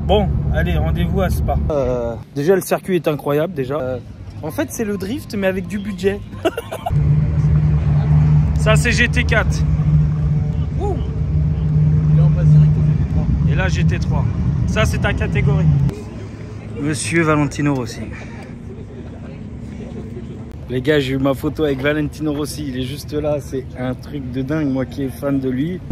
Bon, allez, rendez-vous à Spa. Déjà, le circuit est incroyable, déjà. En fait, c'est le drift, mais avec du budget. Ça, c'est GT4. Ouh. Et là, on passe direct au GT3. Et là, GT3. Ça, c'est ta catégorie. Monsieur Valentino Rossi. Les gars, j'ai eu ma photo avec Valentino Rossi. Il est juste là. C'est un truc de dingue, moi qui est fan de lui.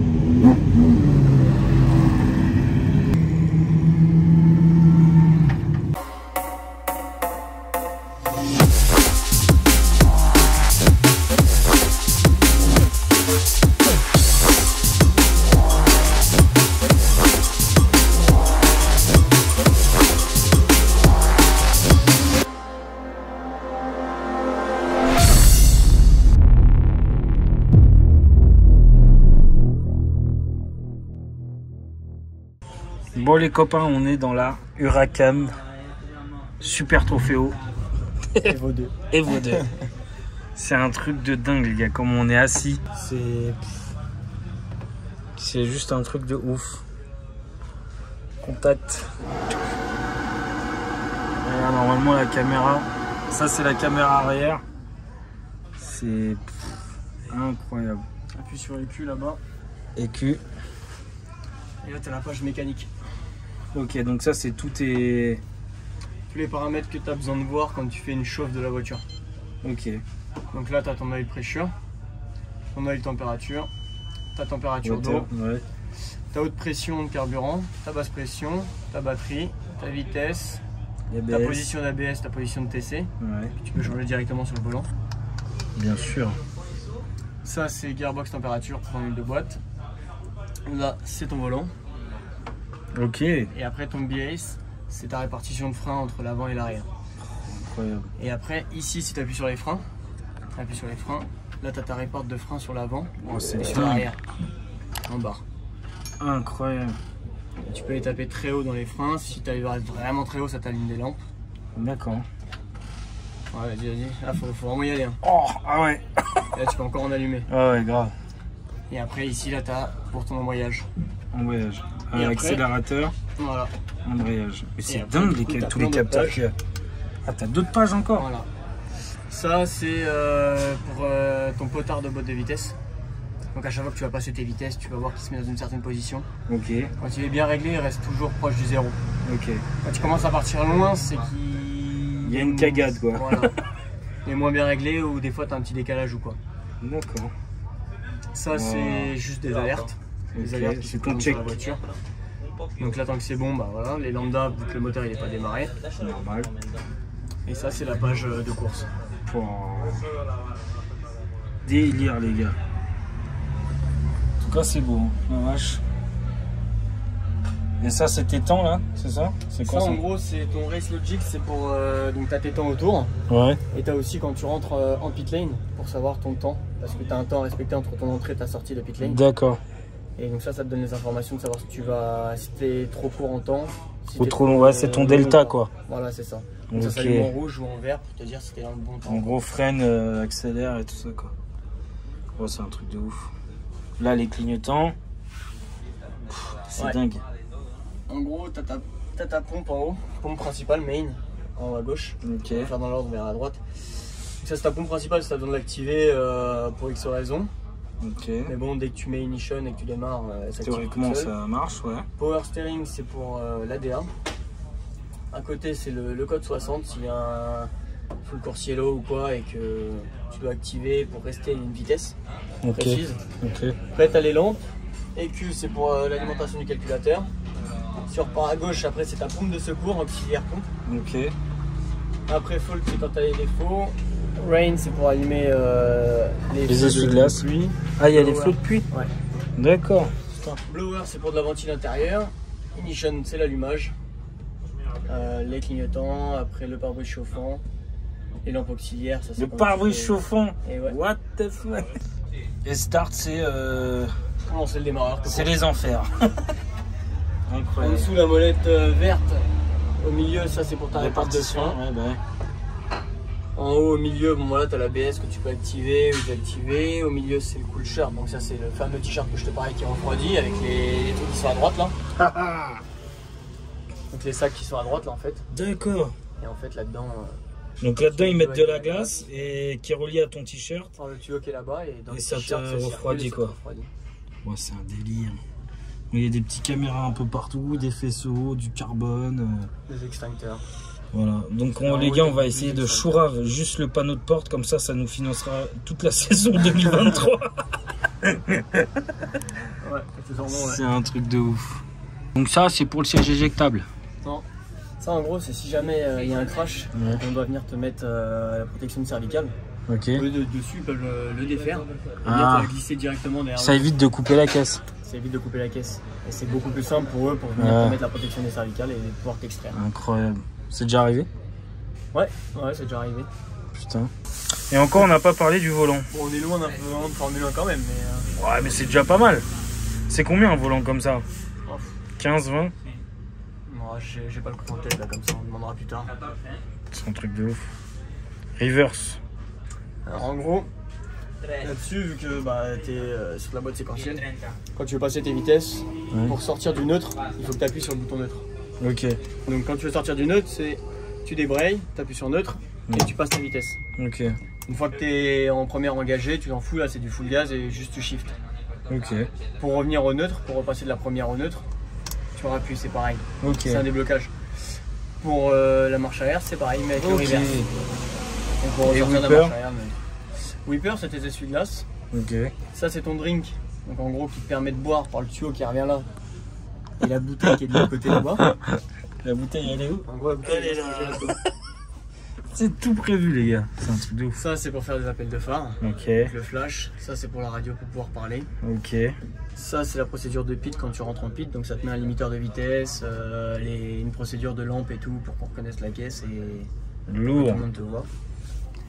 Bon les copains, on est dans la Huracan Super Trofeo Evo 2. Evo 2. C'est un truc de dingue les gars, comme on est assis. C'est juste un truc de ouf. Contact. Regarde, normalement la caméra, ça c'est la caméra arrière. C'est incroyable. Appuie sur EQ là-bas. EQ. Et là, tu as la page mécanique. Ok, donc ça c'est tous tes... Tous les paramètres que tu as besoin de voir quand tu fais une chauffe de la voiture. Ok. Donc là, tu as ton oil pressure, ton oil température, ta température d'eau, ouais. ta haute pression de carburant, ta basse pression, ta batterie, ta vitesse, ta position d'ABS, ta position de TC. Ouais. Tu peux changer directement sur le volant. Bien sûr. Ça, c'est gearbox température pour ton huile de boîte. Là, c'est ton volant. Ok. Et après, ton BAS, c'est ta répartition de frein entre l'avant et l'arrière. Incroyable. Et après, ici, si tu appuies sur les freins, là, tu as ta réporte de frein sur l'avant Oh, et sur l'arrière, en bas. Incroyable. Et tu peux les taper très haut dans les freins. Si tu arrives vraiment très haut, ça t'allume des lampes. D'accord. Ouais, vas-y. Là, faut vraiment y aller. Hein. Oh, ah ouais. Et là, tu peux encore en allumer. Ah ouais, grave. Et après, ici, là, tu as pour ton embrayage. Embrayage. Et après, accélérateur. Voilà. Embrayage. Mais c'est après, dingue du coup, tous les capteurs qu'il y a. Ah, t'as d'autres pages encore. Voilà. Ça, c'est pour ton potard de boîte de vitesse. Donc à chaque fois que tu vas passer tes vitesses, tu vas voir qu'il se met dans une certaine position. Ok. Quand il est bien réglé, il reste toujours proche du zéro. Ok. Quand tu commences à partir loin, c'est qu'il y a une cagade quoi. Voilà. Il est moins bien réglé ou des fois tu as un petit décalage ou quoi. D'accord. Ça, c'est juste des alertes. Les alertes qui c'est sont ton check sur la voiture. Donc là, tant que c'est bon, bah voilà, les lambda, vu que le moteur il n'est pas démarré. C'est normal. Et ça, c'est la page de course. Oh. Délire les gars. En tout cas, c'est beau. Hein. La vache. Et ça, c'est tes temps là, c'est ça? C'est quoi ça? Ça En gros, c'est ton Race Logic, c'est pour. Donc, tu as tes temps autour. Ouais. Et tu as aussi quand tu rentres en pit lane pour savoir ton temps. Parce que tu as un temps à respecter entre ton entrée et ta sortie de pit lane. D'accord. Et donc, ça te donne les informations de savoir si tu vas. Si t'es trop court en temps. Si ou trop long, ouais, c'est ton delta quoi. Voilà, c'est ça. Ok. Donc, ça s'allume en rouge ou en vert pour te dire si t'es dans le bon temps. En gros, freine, accélère et tout ça quoi. Oh, c'est un truc de ouf. Là, les clignotants. C'est dingue. En gros, t'as ta pompe en haut, pompe principale, main, en haut à gauche. Ok. On va faire dans l'ordre vers la droite. Donc ça, c'est ta pompe principale si t'as besoin de l'activer pour X raisons. Ok. Mais bon, dès que tu mets ignition et que tu démarres, ça théoriquement ça marche, ouais. Power steering, c'est pour l'ADA. À côté, c'est le code 60 s'il y a un full course yellow ou quoi et que tu dois activer pour rester à une vitesse précise. Ok. Après, tu as les lampes. EQ, c'est pour l'alimentation du calculateur. Si on repart à gauche, après, c'est ta pompe de secours, auxiliaire pompe. Ok. Après, fault, c'est quand tu as les défauts. Rain, c'est pour allumer les essuie-glaces. Ah, il y a les flots de pluie. Ouais. D'accord. Blower, c'est pour de la ventile intérieure. Ignition, c'est l'allumage. Les clignotants, après le pare-brise chauffant. Les lampes auxiliaires, ça c'est le pare-brise chauffant. Et ouais. What the fuck. Et start, c'est pour lancer le démarreur. C'est les enfers. En Incroyable. dessous, la molette verte. Au milieu, ça c'est pour ta répartition. Ouais, bah. En haut, au milieu, bon voilà, tu as l'ABS que tu peux activer ou désactiver. Au milieu, c'est le cool shirt. Donc ça, c'est le fameux t-shirt que je te parlais qui refroidit avec les trucs qui sont à droite là. Donc les sacs qui sont à droite là en fait. D'accord. Et en fait là-dedans. Donc là-dedans ils mettent de la glace et qui est relié à ton t-shirt. Le tuyau qui est là-bas et dans le ça t-shirt te refroidit quoi. Ouais, c'est un délire. Il y a des petites caméras un peu partout, des faisceaux, du carbone. Des extincteurs. Voilà, donc les gars, on va essayer de chourave juste le panneau de porte, comme ça nous financera toute la saison 2023. Ouais, c'est un truc de ouf. Donc ça, c'est pour le siège éjectable. Non, ça en gros, c'est si jamais il y a un crash, on doit venir te mettre la protection cervicale. Ok. Dessus, ils peuvent le défaire et venir te glisser directement derrière. Ça évite de couper la caisse. Ça évite de couper la caisse. Et c'est beaucoup plus simple pour eux pour venir te mettre la protection des cervicales et pouvoir t'extraire. Incroyable. C'est déjà arrivé? Ouais, c'est déjà arrivé. Putain. Et encore, on n'a pas parlé du volant. Bon, on est loin d'un volant de Formule 1 quand même, mais... Ouais, mais c'est déjà pas mal. C'est combien un volant comme ça? 15, 20? Non, j'ai pas le coup en tête là, comme ça, on demandera plus tard. C'est un truc de ouf. Reverse. Alors en gros, là-dessus, vu que t'es sur la boîte séquentielle, quand tu veux passer tes vitesses, pour sortir du neutre, il faut que tu appuies sur le bouton neutre. Ok. Donc quand tu veux sortir du neutre, c'est tu débrayes, tu appuies sur neutre et tu passes ta vitesse. Ok. Une fois que tu es en première engagée, tu t'en fous, là c'est du full gaz et juste tu shift. Ok. Pour revenir au neutre, pour repasser de la première au neutre, tu rappuies, c'est pareil. Ok. C'est un déblocage. Pour la marche arrière, c'est pareil, mais avec le reverse. Donc pour ressortir de la marche arrière, Whipper, c'est tes essuie-glaces. Ok. Ça, c'est ton drink. Donc en gros, qui te permet de boire par le tuyau qui revient là. Et la bouteille qui est de l'autre côté là-bas. La bouteille, elle est où? En gros, la bouteille, elle est là. C'est tout prévu, les gars. C'est un truc de ouf. Ça, c'est pour faire des appels de phare. Ok. Le flash. Ça, c'est pour la radio pour pouvoir parler. Ok. Ça, c'est la procédure de pit quand tu rentres en pit. Donc ça te met un limiteur de vitesse, une procédure de lampe et tout pour qu'on reconnaisse la caisse et lourd. tout le monde te voit.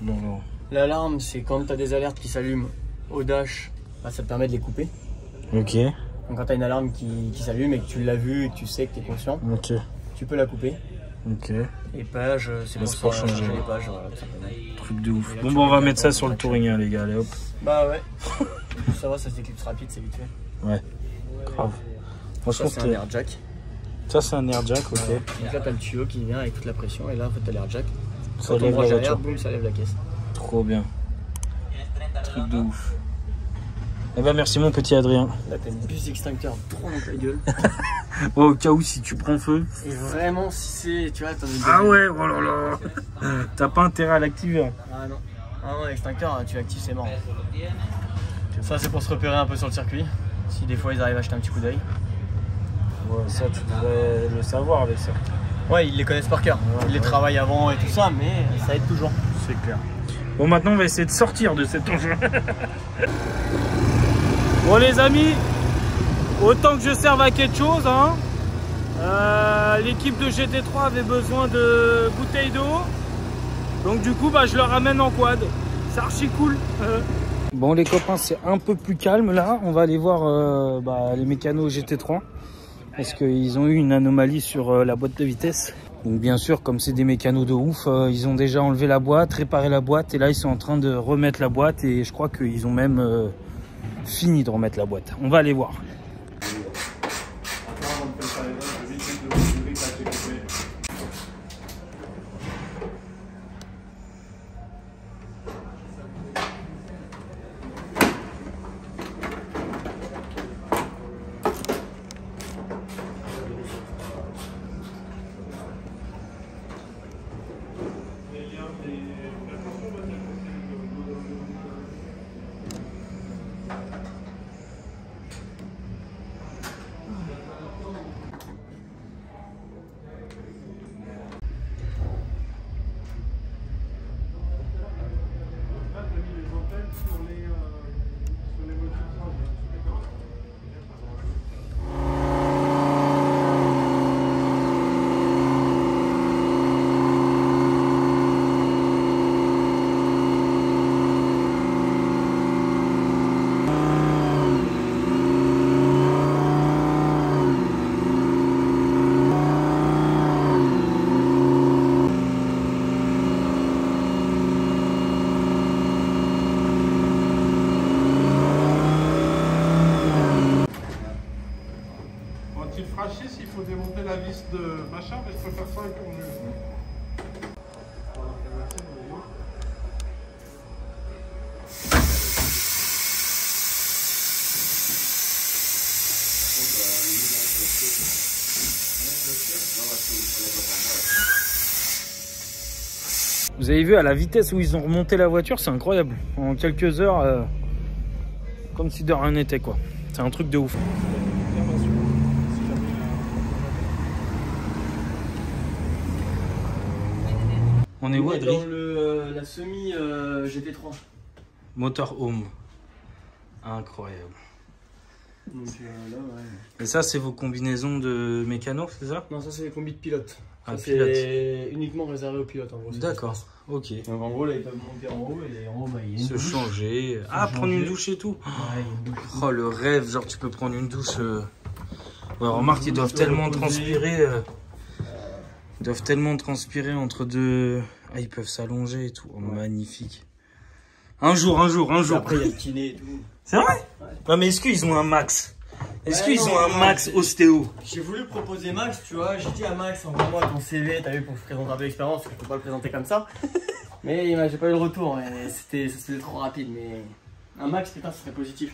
Lourd. L'alarme, c'est quand tu as des alertes qui s'allument au dash, ça te permet de les couper. Ok. Donc quand tu as une alarme qui s'allume et que tu l'as vue et que tu sais que tu es conscient, ok, tu peux la couper. Ok. Et pages, c'est pour changer les pages. Voilà, truc de ouf. Bon, on va mettre ça sur le touring, hein, les gars. Allez, hop. Bah ouais. Ça va, ça s'éclipse rapide, c'est vite fait. Ouais. Grave. Franchement, c'est un air jack. Ça, c'est un air jack, ok. Voilà. Donc là, tu as le tuyau qui vient avec toute la pression. Et là, en fait, tu as l'air jack. Ça quand on lève branche la derrière, voiture. boum, ça lève la caisse. Trop bien. Truc de ouf. Eh ben merci mon petit Adrien. Là t'as une buse extincteur trop dans ta gueule. Oh, au cas où si tu prends feu. Et vraiment si c'est, tu vois, t'en as. Ah ouais, oh là là. T'as pas intérêt à l'activer. Ah non. Ah non, l'extincteur, tu l'actives, c'est mort. Ça c'est pour se repérer un peu sur le circuit. Si des fois ils arrivent à jeter un petit coup d'œil. Ouais, ça tu devrais le savoir avec ça. Ouais, ils les connaissent par cœur. Ils les travaillent avant et tout ça, mais ça aide toujours. C'est clair. Bon, maintenant on va essayer de sortir de cet enjeu. Bon les amis, autant que je serve à quelque chose, hein, l'équipe de GT3 avait besoin de bouteilles d'eau. Donc du coup, je leur ramène en quad. C'est archi cool. Bon les copains, c'est un peu plus calme là. On va aller voir les mécanos GT3. Parce qu'ils ont eu une anomalie sur la boîte de vitesse. Donc bien sûr, comme c'est des mécanos de ouf, ils ont déjà enlevé la boîte, réparé la boîte. Et là, ils sont en train de remettre la boîte. Et je crois qu'ils ont même fini de remettre la boîte. On va aller voir. plus de machin, mais je préfère ça pour mieux. Vous avez vu à la vitesse où ils ont remonté la voiture, c'est incroyable. En quelques heures, comme si de rien n'était quoi. C'est un truc de ouf. On est où, Adri? Dans la semi GT3. Motorhome. Incroyable. Donc là, ouais. Et ça, c'est vos combinaisons de mécano, c'est ça? Non, ça c'est les combis de pilote. Ah, c'est uniquement réservé aux pilotes en gros. D'accord, ok. Donc en gros, là ils peuvent monter en haut et en haut, bah, il y a une Se douche. changer. Ah, prendre une douche et tout. Ouais, il y a une douche. Oh, le rêve, genre tu peux prendre une douche. Ouais, remarque, ils doivent tellement transpirer. Ils doivent tellement transpirer entre deux. Ah, ils peuvent s'allonger et tout. Oh, ouais. Magnifique. Un jour. Après, il y a le kiné et tout. C'est vrai? Ouais. Non, mais est-ce qu'ils ont un max? Est-ce qu'ils ont un max ostéo? J'ai voulu proposer Max, tu vois. J'ai dit à Max, envoie-moi ton CV, t'as vu, pour que je présente un peu l'expérience, parce que je peux pas le présenter comme ça. Mais j'ai pas eu le retour, ça c'était trop rapide. Mais un Max, putain, ce serait positif.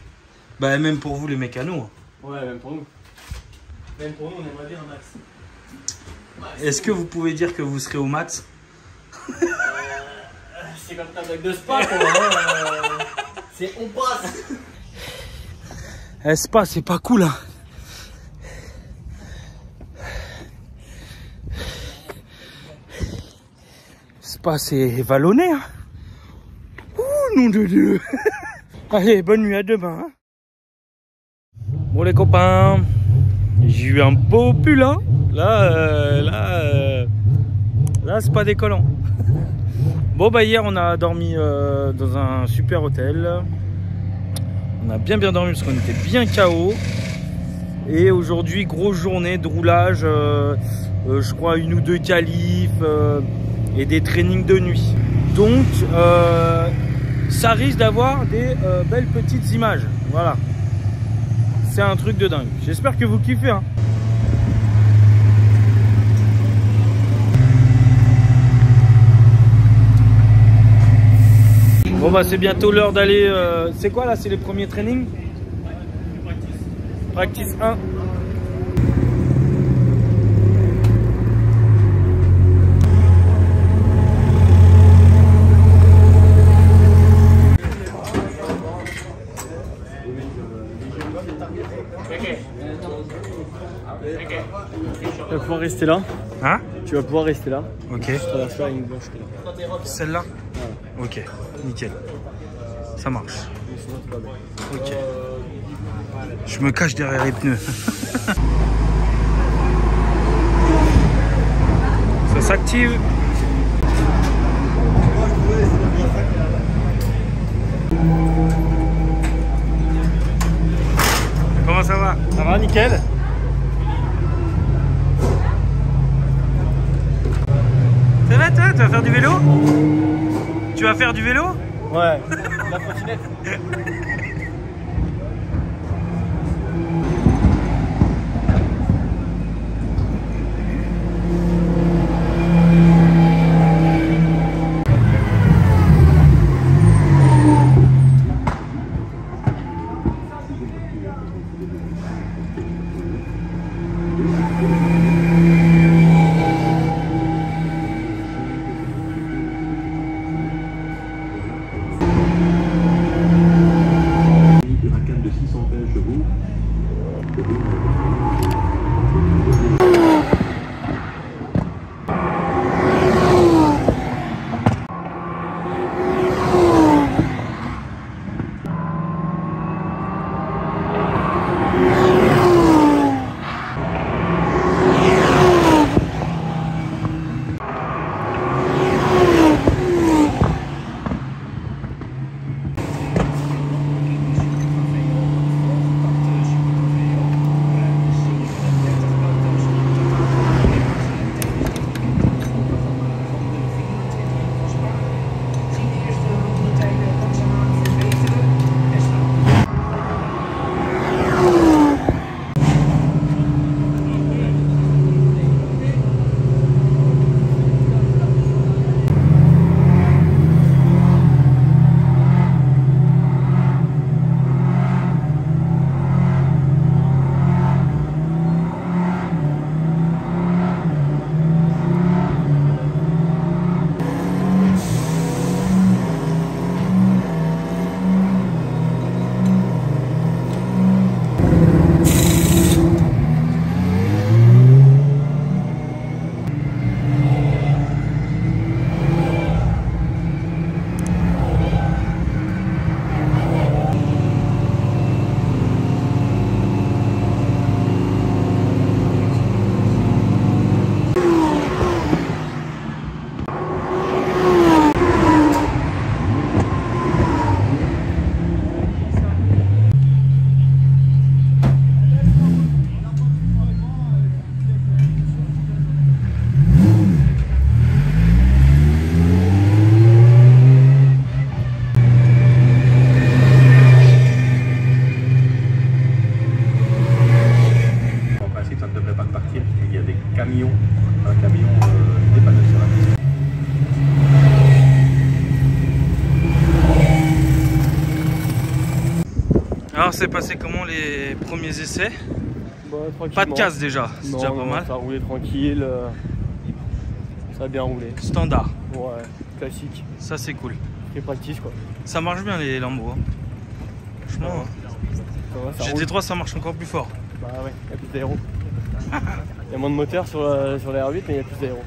Bah, même pour vous, les mécanos. Ouais, même pour nous. Même pour nous, on aimerait bien un Max. Ouais, est-ce que vous pouvez dire que vous serez au max? C'est comme ta blague de spa, quoi. Hein, c'est on passe. Spa, c'est pas cool, hein. Spa, c'est vallonné, hein. Ouh, nom de Dieu. Allez, bonne nuit, à demain. Hein. Bon, les copains, j'ai eu un beau pull, hein. Là, c'est pas décollant. Bon, bah, hier, on a dormi dans un super hôtel. On a bien dormi parce qu'on était bien KO. Et aujourd'hui, grosse journée de roulage. Je crois 1 ou 2 qualifs et des trainings de nuit. Donc, ça risque d'avoir des belles petites images. Voilà. C'est un truc de dingue. J'espère que vous kiffez. Hein. Bon bah c'est bientôt l'heure d'aller... c'est quoi là? C'est les premiers trainings? Practice 1. Tu vas pouvoir rester là. Hein? Tu vas pouvoir rester là. Ok. Je traverse la ligne blanche. Celle-là? Ok, nickel. Ça marche. Ok. Je me cache derrière les pneus. Ça s'active. Comment ça va? Ça va, nickel. Ça va toi? Tu vas faire du vélo? Tu vas faire du vélo? Ouais, la trottinette. camion dépanneur sur la piste. Alors c'est passé comment les premiers essais? Pas de casse déjà, c'est déjà pas mal. Ça a roulé tranquille, ça a bien roulé. Standard. Ouais, classique. Ça c'est cool. Et pratique quoi. Ça marche bien les Lambo. Hein. Franchement, GT3 ça marche encore plus fort. Bah ouais, il y a plus d'aéro. Il y a moins de moteur sur la R8 mais il y a plus d'aéro.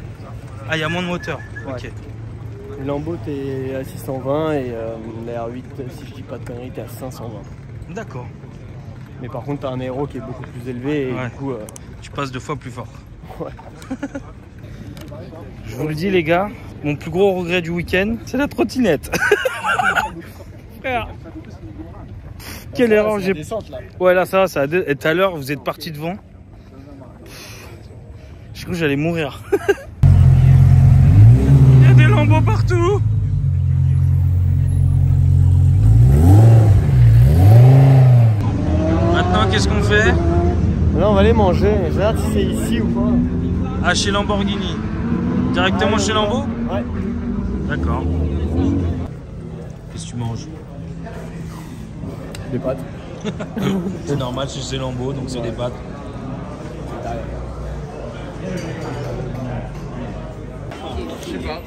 Ah il y a moins de moteur, ouais. Ok. Le Lambo t'es à 620 et la R8 si je dis pas de conneries t'es à 520. D'accord. Mais par contre t'as un aéro qui est beaucoup plus élevé et ouais. Du coup... tu passes 2 fois plus fort. Ouais. Je vous le dis les gars, mon plus gros regret du week-end, c'est la trottinette. Frère. Quelle erreur j'ai... Ouais là ça va, ça a... Et tout à l'heure vous êtes parti devant. Je crois que j'allais mourir. Il y a des lambeaux partout. Maintenant qu'est-ce qu'on fait? Là on va aller manger, je regarde si c'est ici ou pas. Ah chez Lamborghini. Directement chez Lambo? Ouais. D'accord. Qu'est-ce que tu manges? Des pâtes. C'est normal, c'est chez Lambo, donc c'est des pâtes. Je sais pas.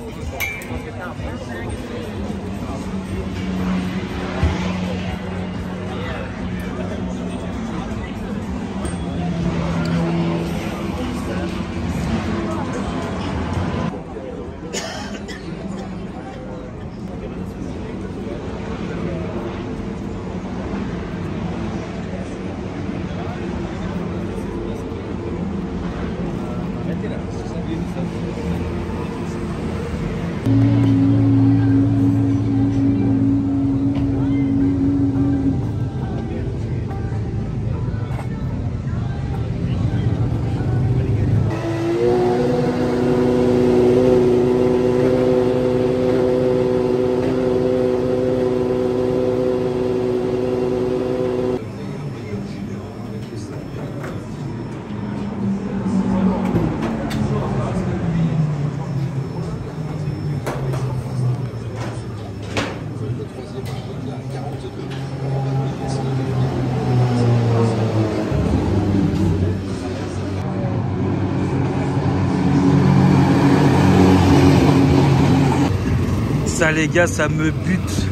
Ça les gars, ça me bute.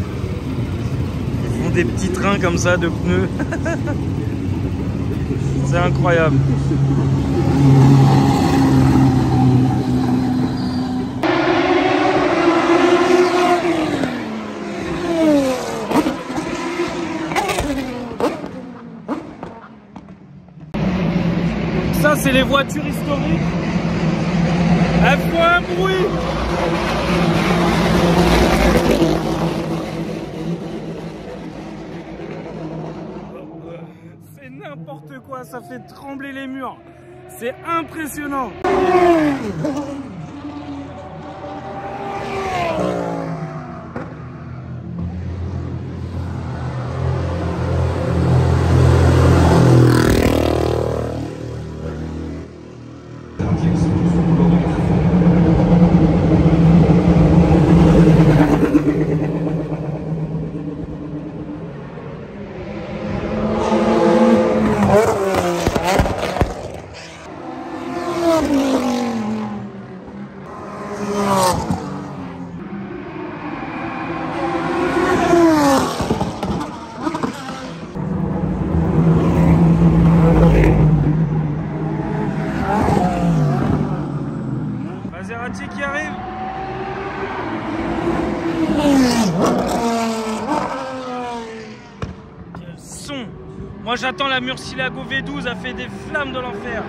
Ils font des petits trains comme ça de pneus. C'est incroyable. Ça c'est les voitures historiques. Elles font un bruit. C'est n'importe quoi, ça fait trembler les murs. C'est impressionnant. Maserati qui arrive. Quel son. Moi j'attends la Murcielago V12, a fait des flammes de l'enfer.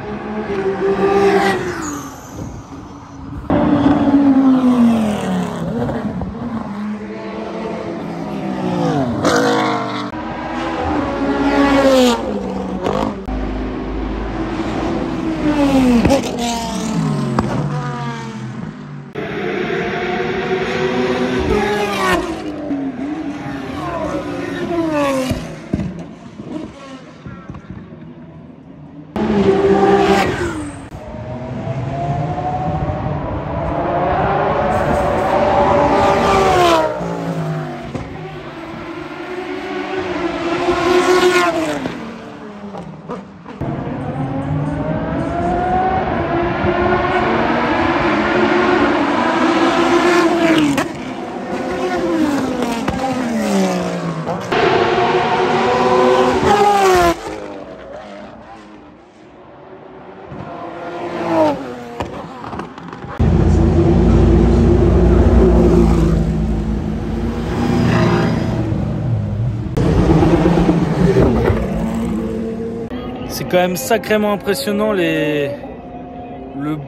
quand même sacrément impressionnant le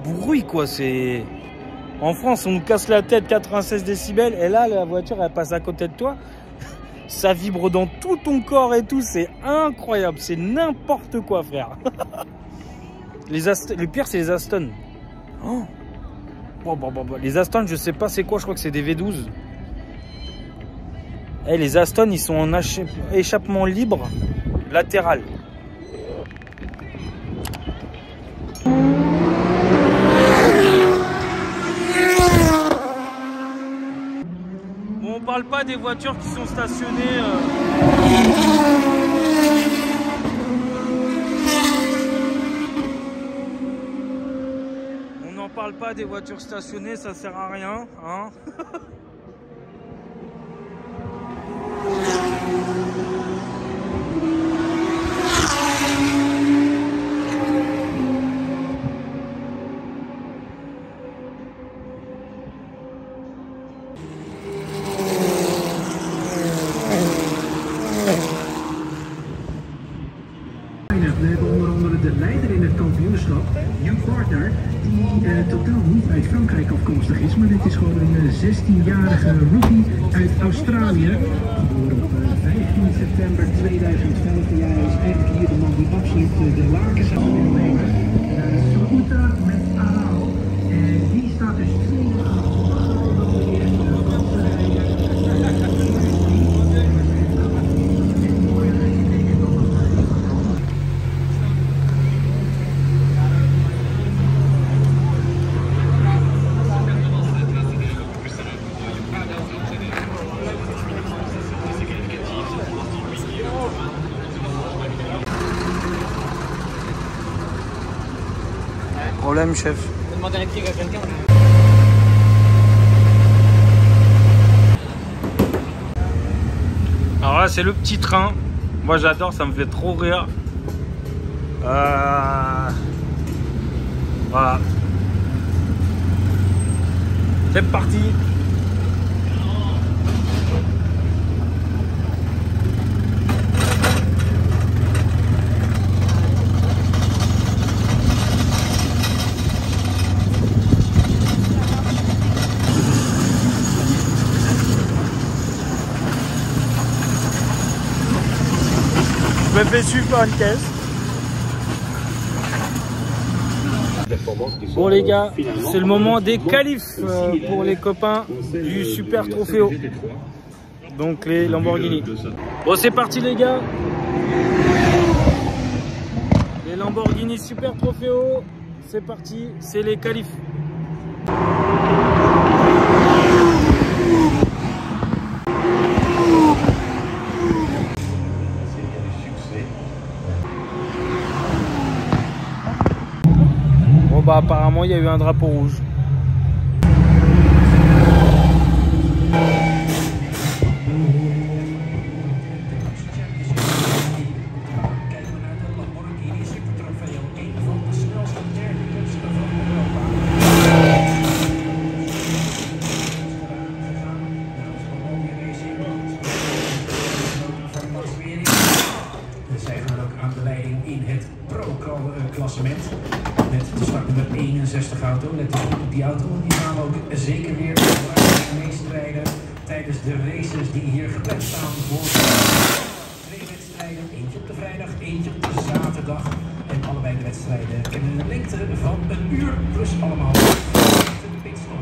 bruit quoi. C'est en France on nous casse la tête 96 décibels et là la voiture elle passe à côté de toi, ça vibre dans tout ton corps et tout, c'est incroyable, c'est n'importe quoi frère. Le pire c'est les Aston. Oh. Les Aston je sais pas c'est quoi, je crois que c'est des V12. Eh, les Aston ils sont en échappement libre latéral. Bon, on parle pas des voitures qui sont stationnées. On n'en parle pas des voitures stationnées, ça sert à rien, hein. We hebben onder andere de leider in het kampioenschap, Hugh Gardner, die totaal niet uit Frankrijk afkomstig is, maar dit is gewoon een 16-jarige rookie uit Australië. Geboren op 15 september 2005. Ja, hij is eigenlijk hier de man die absoluut de lakens zou willen nemen. Scooter met Arau. Die staat dus 2 Problème chef. On demande un électrique à quelqu'un. Alors là c'est le petit train. Moi j'adore, ça me fait trop rire. Voilà. C'est parti. Je me fais suivre par une caisse. Bon les gars, c'est le moment des qualifs pour les copains du Super Trofeo. Donc les Lamborghini. Bon c'est parti les gars. Les Lamborghini Super Trofeo, c'est parti, c'est les qualifs. Bon bah apparemment il y a eu un drapeau rouge. Zij gaan ook aan de leiding in het pro-klassement. Met de startnummer 61 auto. Let eens op die auto, die gaan we ook zeker weer meestrijden tijdens de races die hier gepland staan voor 2 wedstrijden. Eentje op de vrijdag, eentje op de zaterdag. En allebei de wedstrijden kennen een lengte van 1 uur plus allemaal de pitstop.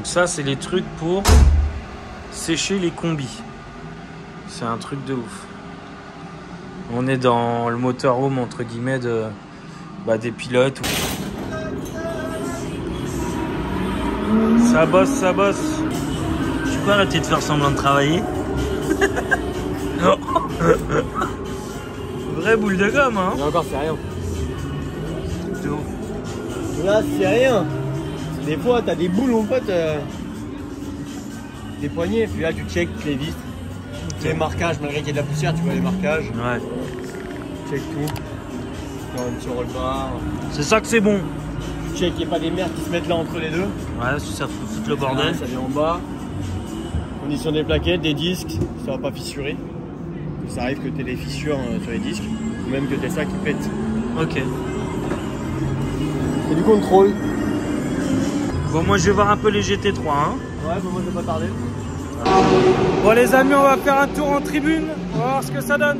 Ça c'est les trucs pour sécher les combis. C'est un truc de ouf. On est dans le motorhome entre guillemets des pilotes. Ça bosse, ça bosse. Tu peux arrêter de faire semblant de travailler? Vraie boule de gomme hein. Il est encore fait rien. c'est ouf. Là, c'est rien. Des fois, t'as des boules, mon pote. Des poignées, puis là, tu check les vis. Les marquages, malgré qu'il y ait de la poussière, tu vois les marquages. Ouais. Check tout. Dans un petit roll-bar. C'est ça que c'est bon. Tu check qu'il n'y ait pas des merdes qui se mettent là entre les deux. Ouais, si ça fout le bordel. Ça vient en bas. Condition des plaquettes, des disques, ça va pas fissurer. Ça arrive que tu aies des fissures sur les disques, ou même que tu aies ça qui pète. Ok. C'est du contrôle. Bon, moi je vais voir un peu les GT3. Hein. Ouais, bah moi je vais pas tarder. Bon les amis, on va faire un tour en tribune. On va voir ce que ça donne.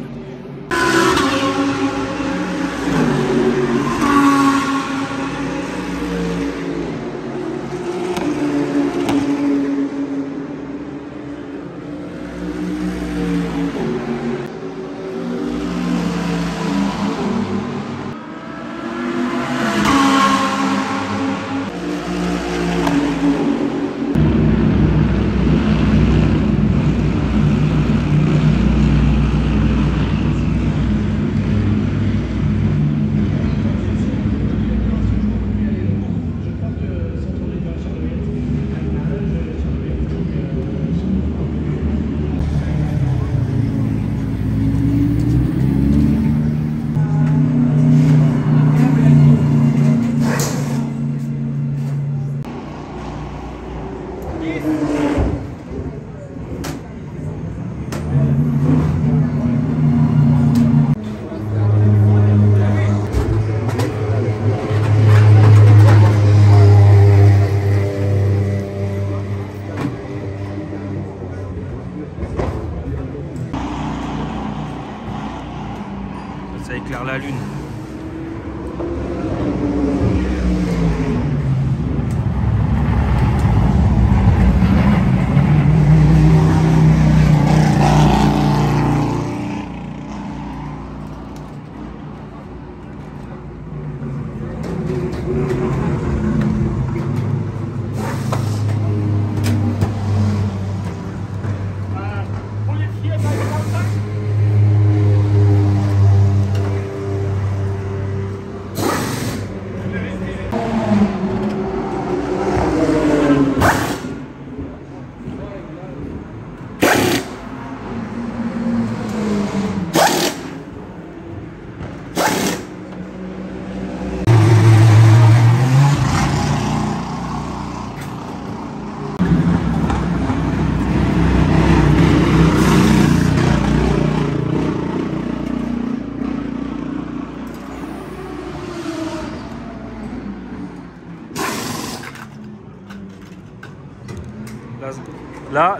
Ça éclaire la lune.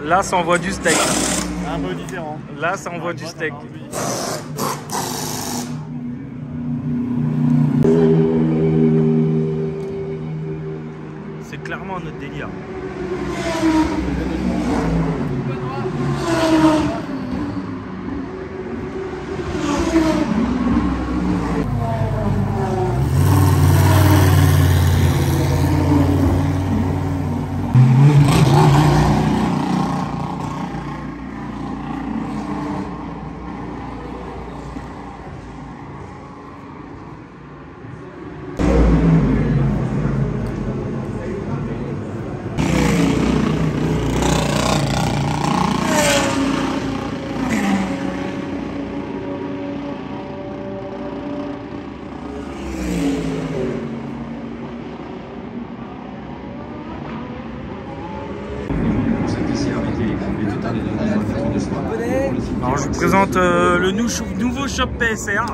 Là, ça envoie du steak. Un peu différent. Là, ça envoie du steak. C'est clairement notre délire. Alors je vous présente le nouveau shop PSR.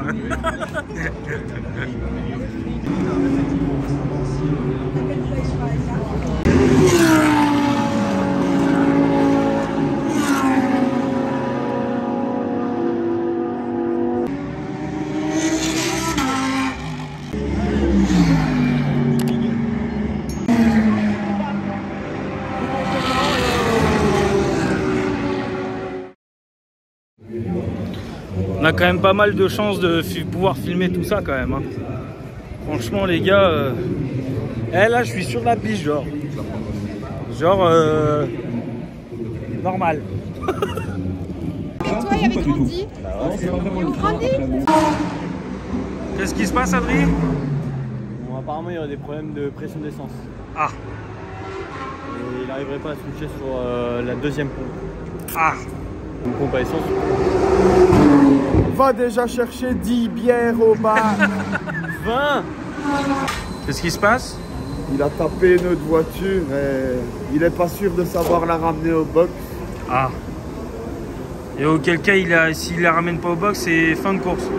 On a quand même pas mal de chances de pouvoir filmer tout ça quand même. Hein. Franchement les gars, là je suis sur la piste genre normal. Et toi il y avait grandi. On grandit. Qu'est-ce qui se passe Adrien? apparemment il y aurait des problèmes de pression d'essence. Ah. Et il n'arriverait pas à switcher sur la deuxième pompe. Ah. Une pompe à essence. Va déjà chercher 10 bières au bar. 20. Qu'est-ce qui se passe? Il a tapé notre voiture et il est pas sûr de savoir la ramener au box. Ah. Et auquel cas, s'il la ramène pas au box, c'est fin de course.